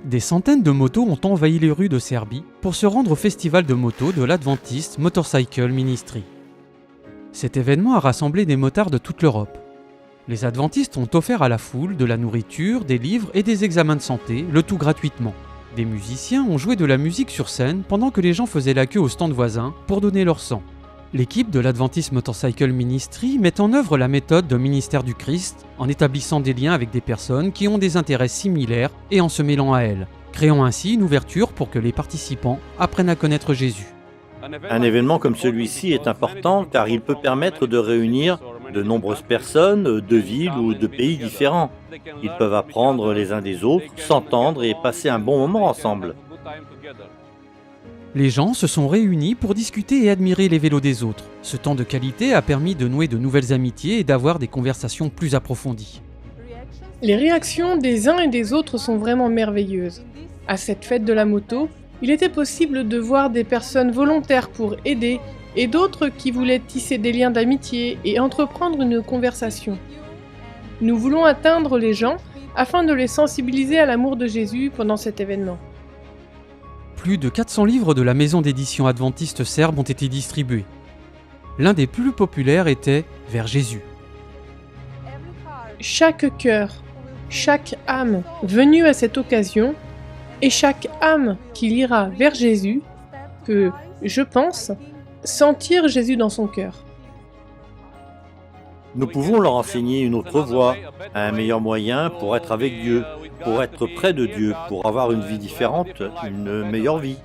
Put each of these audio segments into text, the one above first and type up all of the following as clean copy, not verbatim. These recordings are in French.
Des centaines de motos ont envahi les rues de Serbie pour se rendre au festival de moto de l'Adventist Motorcycle Ministry. Cet événement a rassemblé des motards de toute l'Europe. Les adventistes ont offert à la foule de la nourriture, des livres et des examens de santé, le tout gratuitement. Des musiciens ont joué de la musique sur scène pendant que les gens faisaient la queue au stand voisin pour donner leur sang. L'équipe de l'Adventist Motorcycle Ministry met en œuvre la méthode de ministère du Christ en établissant des liens avec des personnes qui ont des intérêts similaires et en se mêlant à elles, créant ainsi une ouverture pour que les participants apprennent à connaître Jésus. Un événement comme celui-ci est important car il peut permettre de réunir de nombreuses personnes de villes ou de pays différents. Ils peuvent apprendre les uns des autres, s'entendre et passer un bon moment ensemble. Les gens se sont réunis pour discuter et admirer les vélos des autres. Ce temps de qualité a permis de nouer de nouvelles amitiés et d'avoir des conversations plus approfondies. Les réactions des uns et des autres sont vraiment merveilleuses. À cette fête de la moto, il était possible de voir des personnes volontaires pour aider et d'autres qui voulaient tisser des liens d'amitié et entreprendre une conversation. Nous voulons atteindre les gens afin de les sensibiliser à l'amour de Jésus pendant cet événement. Plus de 400 livres de la maison d'édition adventiste serbe ont été distribués. L'un des plus populaires était « Vers Jésus ». Chaque cœur, chaque âme venue à cette occasion et chaque âme qui lira vers Jésus peut, je pense, sentir Jésus dans son cœur. Nous pouvons leur enseigner une autre voie, un meilleur moyen pour être avec Dieu, pour être près de Dieu, pour avoir une vie différente, une meilleure vie.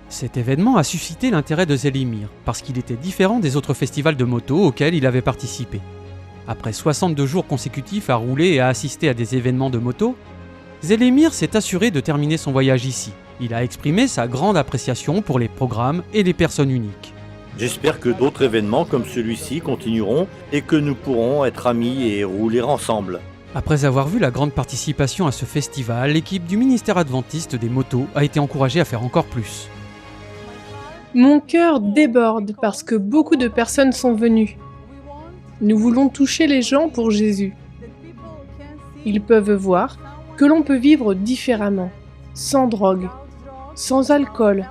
Cet événement a suscité l'intérêt de Zelimir, parce qu'il était différent des autres festivals de moto auxquels il avait participé. Après 62 jours consécutifs à rouler et à assister à des événements de moto, Zelimir s'est assuré de terminer son voyage ici. Il a exprimé sa grande appréciation pour les programmes et les personnes uniques. J'espère que d'autres événements comme celui-ci continueront et que nous pourrons être amis et rouler ensemble. Après avoir vu la grande participation à ce festival, l'équipe du ministère adventiste des motos a été encouragée à faire encore plus. Mon cœur déborde parce que beaucoup de personnes sont venues. Nous voulons toucher les gens pour Jésus. Ils peuvent voir que l'on peut vivre différemment, sans drogue, sans alcool,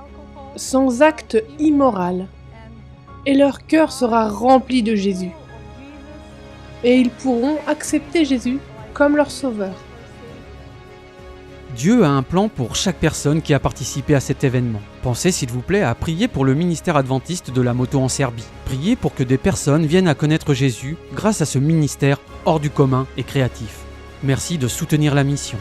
sans acte immoral. Et leur cœur sera rempli de Jésus. Et ils pourront accepter Jésus comme leur sauveur. Dieu a un plan pour chaque personne qui a participé à cet événement. Pensez s'il vous plaît à prier pour le ministère adventiste de la moto en Serbie. Priez pour que des personnes viennent à connaître Jésus grâce à ce ministère hors du commun et créatif. Merci de soutenir la mission.